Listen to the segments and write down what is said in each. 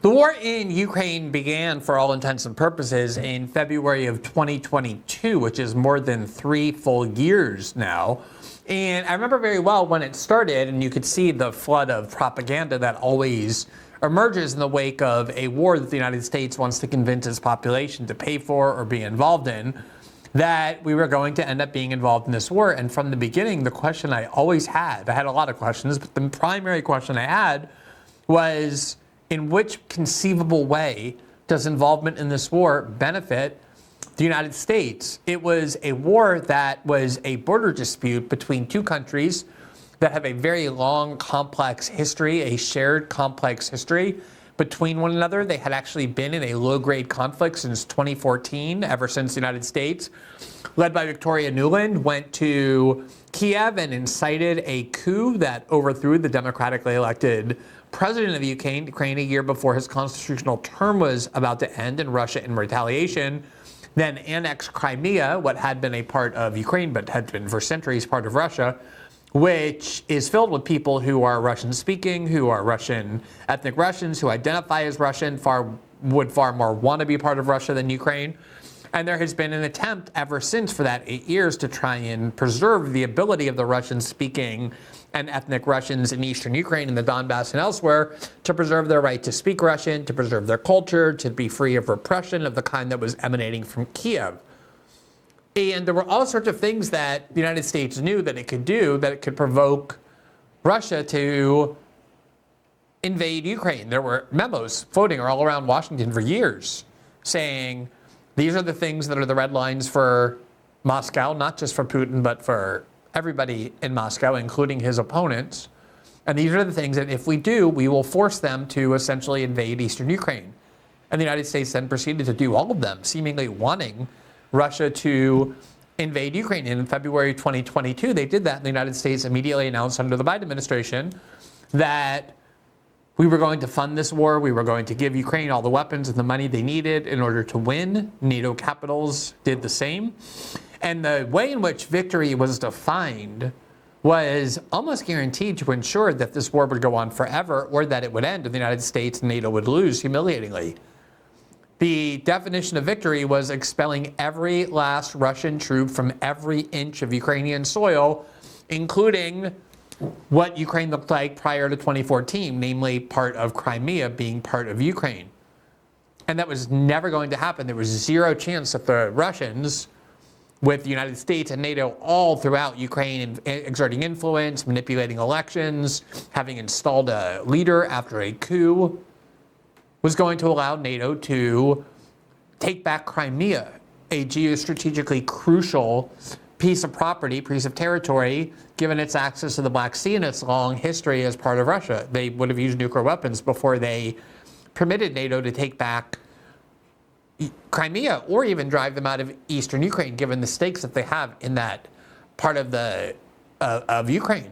The war in Ukraine began, for all intents and purposes, in February of 2022, which is more than 3 full years now. And I remember very well when it started, and you could see the flood of propaganda that always emerges in the wake of a war that the United States wants to convince its population to pay for or be involved in, that we were going to end up being involved in this war. And from the beginning, the question I always had, I had a lot of questions, but the primary question I had was, in which conceivable way does involvement in this war benefit the United States? It was a war that was a border dispute between two countries that have a very long, complex history, a shared complex history between one another. They had actually been in a low-grade conflict since 2014, ever since the United States, led by Victoria Nuland, went to Kiev and incited a coup that overthrew the democratically elected president of Ukraine a year before his constitutional term was about to end, and Russia, in retaliation, then annexed Crimea, what had been a part of Ukraine but had been for centuries part of Russia, which is filled with people who are Russian-speaking, who are Russian, ethnic Russians, who identify as Russian, would far more want to be part of Russia than Ukraine. And there has been an attempt ever since for that 8 years to try and preserve the ability of the Russian-speaking and ethnic Russians in eastern Ukraine and the Donbass and elsewhere to preserve their right to speak Russian, to preserve their culture, to be free of repression of the kind that was emanating from Kiev. And there were all sorts of things that the United States knew that it could do, that it could provoke Russia to invade Ukraine. There were memos floating all around Washington for years saying, these are the things that are the red lines for Moscow, not just for Putin, but for everybody in Moscow, including his opponents. And these are the things that if we do, we will force them to essentially invade eastern Ukraine. And the United States then proceeded to do all of them, seemingly wanting Russia to invade Ukraine. And in February 2022, they did that. And the United States immediately announced under the Biden administration that we were going to fund this war. We were going to give Ukraine all the weapons and the money they needed in order to win. NATO capitals did the same. And the way in which victory was defined was almost guaranteed to ensure that this war would go on forever, or that it would end and the United States and NATO would lose humiliatingly. The definition of victory was expelling every last Russian troop from every inch of Ukrainian soil, including what Ukraine looked like prior to 2014, namely part of Crimea being part of Ukraine. And that was never going to happen. There was zero chance that the Russians, with the United States and NATO all throughout Ukraine exerting influence, manipulating elections, having installed a leader after a coup, was going to allow NATO to take back Crimea, a geostrategically crucial piece of property, piece of territory, given its access to the Black Sea and its long history as part of Russia. They would have used nuclear weapons before they permitted NATO to take back Crimea, or even drive them out of eastern Ukraine, given the stakes that they have in that part of of Ukraine.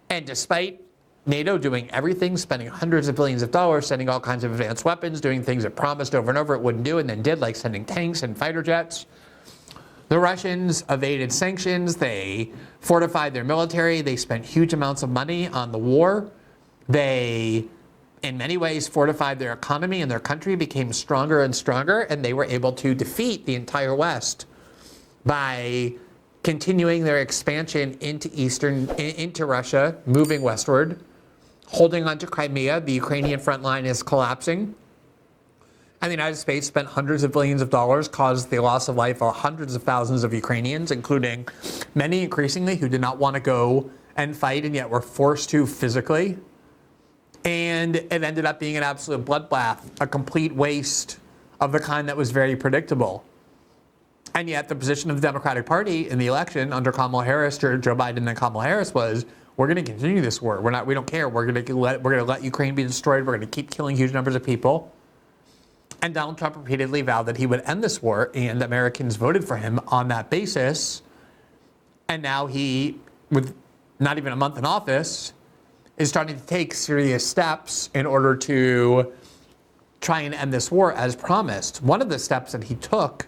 And despite NATO doing everything, spending hundreds of billions of dollars, sending all kinds of advanced weapons, doing things it promised over and over it wouldn't do and then did, like sending tanks and fighter jets, the Russians evaded sanctions. They fortified their military. They spent huge amounts of money on the war. They, in many ways, fortified their economy, and their country became stronger and stronger, and they were able to defeat the entire West by continuing their expansion into Russia, moving westward, holding onto Crimea. The Ukrainian front line is collapsing. And the United States spent hundreds of billions of dollars, caused the loss of life of hundreds of thousands of Ukrainians, including many increasingly who did not want to go and fight and yet were forced to physically. And it ended up being an absolute bloodbath, a complete waste of the kind that was very predictable. And yet the position of the Democratic Party in the election under Kamala Harris, Joe Biden and Kamala Harris, was, we're going to continue this war. We don't care. We're going to let Ukraine be destroyed. We're going to keep killing huge numbers of people. And Donald Trump repeatedly vowed that he would end this war, and Americans voted for him on that basis. And now he, with not even a month in office, is starting to take serious steps in order to try and end this war as promised. One of the steps that he took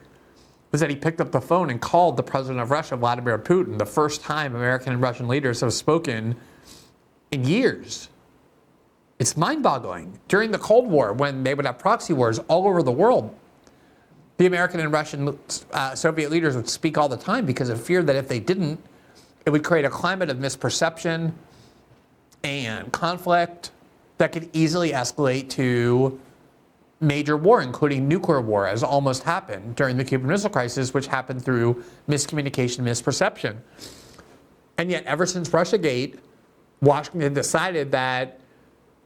was that he picked up the phone and called the president of Russia, Vladimir Putin, the first time American and Russian leaders have spoken in years. It's mind-boggling. During the Cold War, when they would have proxy wars all over the world, the American and Russian Soviet leaders would speak all the time because of fear that if they didn't, it would create a climate of misperception and conflict that could easily escalate to major war, including nuclear war, as almost happened during the Cuban Missile Crisis, which happened through miscommunication, misperception. And yet, ever since Russiagate, Washington decided that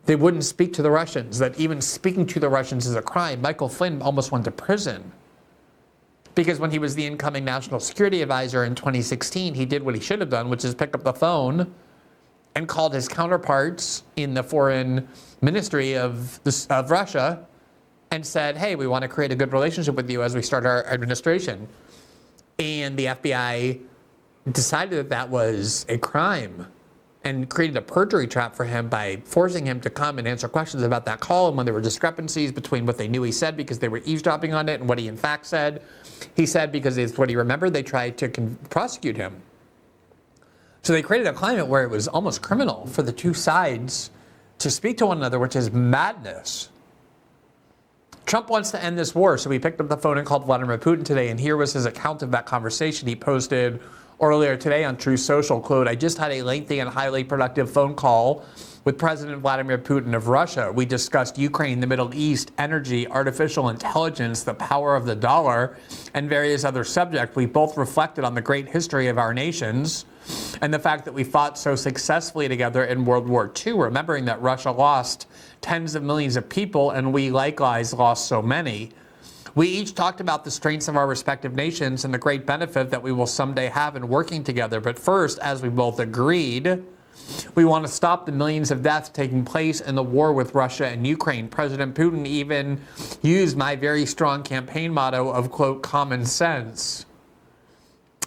they wouldn't speak to the Russians, that even speaking to the Russians is a crime. Michael Flynn almost went to prison because when he was the incoming national security advisor in 2016, he did what he should have done, which is pick up the phone and called his counterparts in the foreign ministry of Russia and said, hey, we want to create a good relationship with you as we start our administration. And the FBI decided that that was a crime and created a perjury trap for him by forcing him to come and answer questions about that call. And when there were discrepancies between what they knew he said because they were eavesdropping on it and what he in fact said, he said because it's what he remembered, they tried to prosecute him. So they created a climate where it was almost criminal for the two sides to speak to one another, which is madness. Trump wants to end this war, so he picked up the phone and called Vladimir Putin today, and here was his account of that conversation. He posted earlier today on Truth Social, quote, I just had a lengthy and highly productive phone call with President Vladimir Putin of Russia. We discussed Ukraine, the Middle East, energy, artificial intelligence, the power of the dollar, and various other subjects. We both reflected on the great history of our nations and the fact that we fought so successfully together in World War II, remembering that Russia lost tens of millions of people and we likewise lost so many. We each talked about the strengths of our respective nations and the great benefit that we will someday have in working together. But first, as we both agreed, we want to stop the millions of deaths taking place in the war with Russia and Ukraine. President Putin even used my very strong campaign motto of, quote, common sense.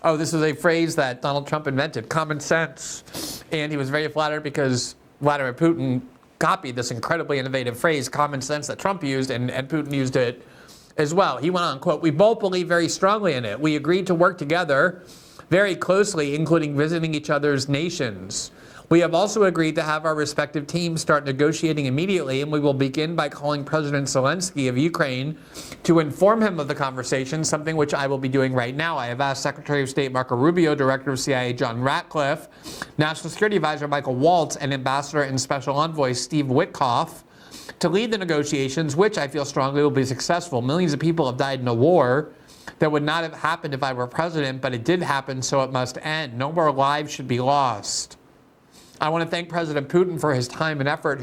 Oh, this is a phrase that Donald Trump invented, common sense. And he was very flattered because Vladimir Putin copied this incredibly innovative phrase, common sense, that Trump used, and Putin used it as well. He went on, quote, we both believe very strongly in it. We agreed to work together very closely, including visiting each other's nations. We have also agreed to have our respective teams start negotiating immediately, and we will begin by calling President Zelenskyy of Ukraine to inform him of the conversation, something which I will be doing right now. I have asked Secretary of State Marco Rubio, Director of CIA John Ratcliffe, National Security Advisor Michael Waltz, and Ambassador and Special Envoy Steve Witkoff to lead the negotiations, which I feel strongly will be successful. Millions of people have died in a war that would not have happened if I were president, but it did happen, so it must end. No more lives should be lost. I want to thank President Putin for his time and effort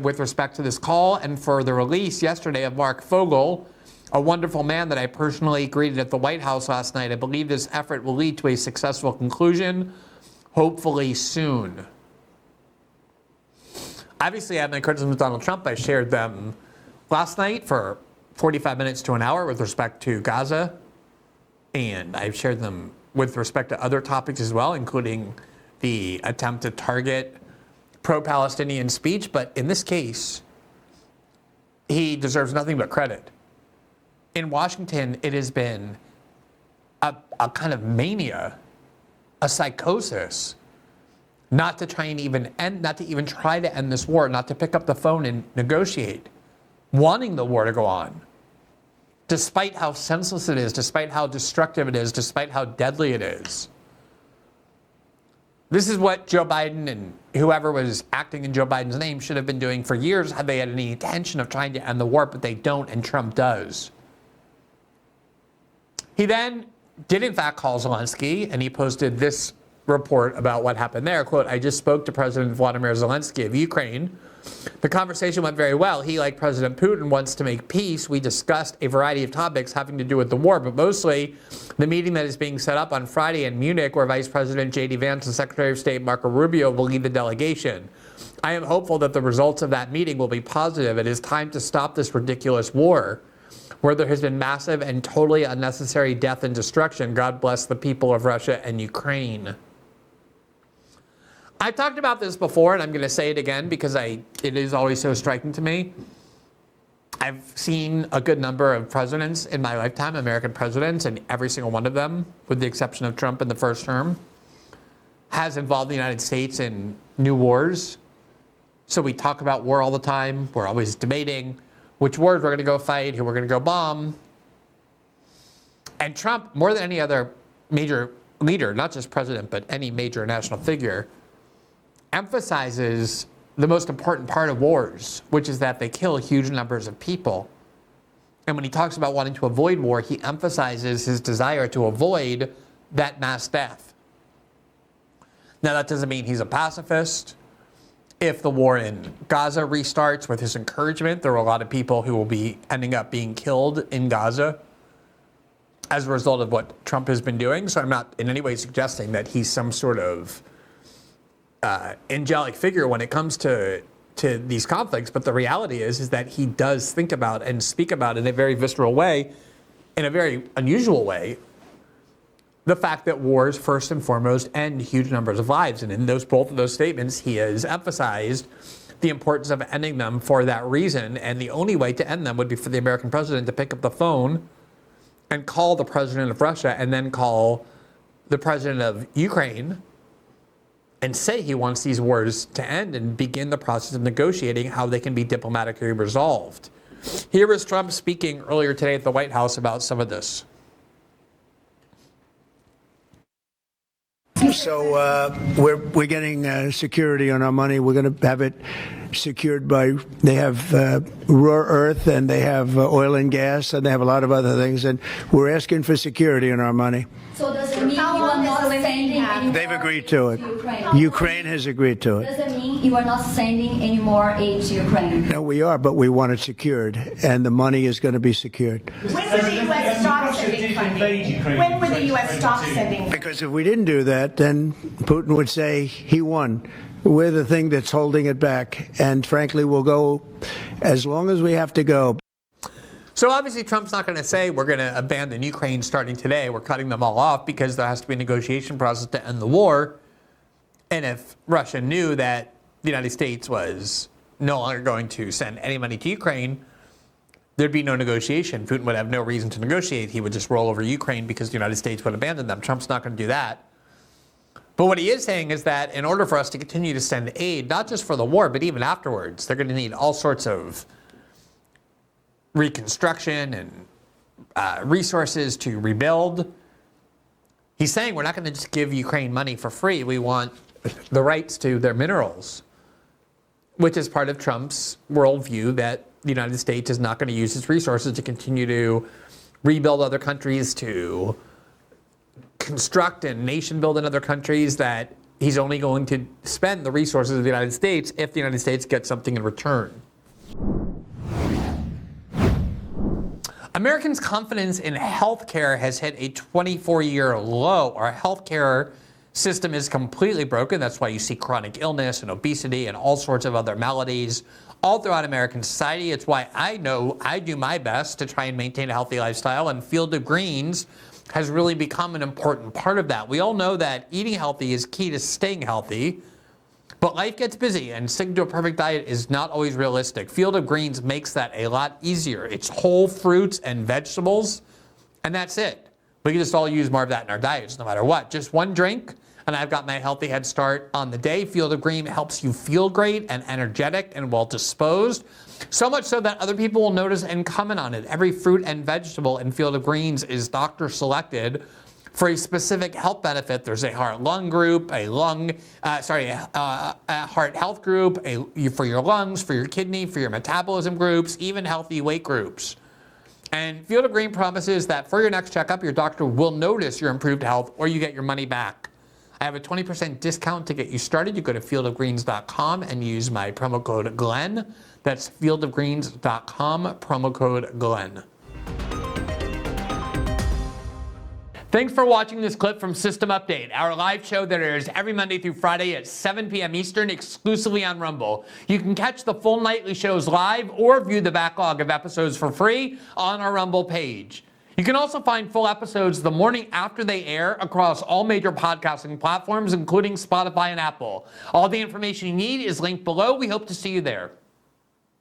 with respect to this call and for the release yesterday of Mark Fogel, a wonderful man that I personally greeted at the White House last night. I believe this effort will lead to a successful conclusion, hopefully soon. Obviously, I have my criticisms with Donald Trump. I shared them last night for 45 minutes to an hour with respect to Gaza, and I've shared them with respect to other topics as well, including the attempt to target pro-Palestinian speech. But in this case, he deserves nothing but credit. In Washington, it has been a kind of mania, a psychosis, not to try and even end, not to even try to end this war, not to pick up the phone and negotiate, wanting the war to go on, despite how senseless it is, despite how destructive it is, despite how deadly it is. This is what Joe Biden and whoever was acting in Joe Biden's name should have been doing for years had they had any intention of trying to end the war, but they don't, and Trump does. He then did in fact call Zelenskyy, and he posted this report about what happened there. Quote, I just spoke to President Vladimir Zelenskyy of Ukraine. The conversation went very well. He, like President Putin, wants to make peace. We discussed a variety of topics having to do with the war, but mostly the meeting that is being set up on Friday in Munich, where Vice President J.D. Vance and Secretary of State Marco Rubio will lead the delegation. I am hopeful that the results of that meeting will be positive. It is time to stop this ridiculous war, where there has been massive and totally unnecessary death and destruction. God bless the people of Russia and Ukraine. I've talked about this before, and I'm going to say it again because it is always so striking to me. I've seen a good number of presidents in my lifetime, American presidents, and every single one of them, with the exception of Trump in the first term, has involved the United States in new wars, So we talk about war all the time. We're always debating which wars we're going to go fight, who we're going to go bomb. And Trump, more than any other major leader, not just president, but any major national figure, emphasizes the most important part of wars, which is that they kill huge numbers of people. And when he talks about wanting to avoid war, he emphasizes his desire to avoid that mass death. Now, that doesn't mean he's a pacifist. If the war in Gaza restarts with his encouragement, there are a lot of people who will be ending up being killed in Gaza as a result of what Trump has been doing. So I'm not in any way suggesting that he's some sort of angelic figure when it comes to these conflicts. But the reality is that he does think about and speak about in a very visceral way, in a very unusual way, the fact that wars, first and foremost, end huge numbers of lives. And in both of those statements, he has emphasized the importance of ending them for that reason. And the only way to end them would be for the American president to pick up the phone and call the president of Russia and then call the president of Ukraine and say he wants these wars to end and begin the process of negotiating how they can be diplomatically resolved. Here is Trump speaking earlier today at the White House about some of this. So we're getting security on our money. We're going to have it secured by, they have rare earth and they have oil and gas and they have a lot of other things. And we're asking for security on our money. So does it mean you are not sending any more They've agreed to it. Ukraine? Ukraine has agreed to it. Does it mean you are not sending any more aid to Ukraine? No, we are, but we want it secured, and the money is going to be secured. When would the U.S. stop sending funding? When would the U.S. stop sending? Because if we didn't do that, then Putin would say he won. We're the thing that's holding it back, and frankly, we'll go as long as we have to go. So obviously Trump's not going to say we're going to abandon Ukraine starting today. We're cutting them all off because there has to be a negotiation process to end the war. And if Russia knew that the United States was no longer going to send any money to Ukraine, there'd be no negotiation. Putin would have no reason to negotiate. He would just roll over Ukraine because the United States would abandon them. Trump's not going to do that. But what he is saying is that in order for us to continue to send aid, not just for the war, but even afterwards, they're going to need all sorts of reconstruction and resources to rebuild. He's saying we're not going to just give Ukraine money for free. We want the rights to their minerals, which is part of Trump's worldview that the United States is not going to use its resources to continue to rebuild other countries, to construct and nation build in other countries, that he's only going to spend the resources of the United States if the United States gets something in return. Americans' confidence in healthcare has hit a 24-year low. Our healthcare system is completely broken. That's why you see chronic illness and obesity and all sorts of other maladies all throughout American society. It's why I know I do my best to try and maintain a healthy lifestyle, and Field of Greens has really become an important part of that. We all know that eating healthy is key to staying healthy, but life gets busy and sticking to a perfect diet is not always realistic. Field of Greens makes that a lot easier. It's whole fruits and vegetables, and that's it. We can just all use more of that in our diets, no matter what. Just one drink, and I've got my healthy head start on the day. Field of Green helps you feel great and energetic and well disposed. So much so that other people will notice and comment on it. Every fruit and vegetable in Field of Greens is doctor selected for a specific health benefit. There's a heart-lung group, a heart health group, for your lungs, for your kidney, for your metabolism groups, even healthy weight groups. And Field of Green promises that for your next checkup, your doctor will notice your improved health or you get your money back. I have a 20% discount to get you started. You go to fieldofgreens.com and use my promo code Glenn. That's fieldofgreens.com, promo code Glenn. Thanks for watching this clip from System Update, our live show that airs every Monday through Friday at 7 p.m. Eastern, exclusively on Rumble. You can catch the full nightly shows live or view the backlog of episodes for free on our Rumble page. You can also find full episodes the morning after they air across all major podcasting platforms, including Spotify and Apple. All the information you need is linked below. We hope to see you there.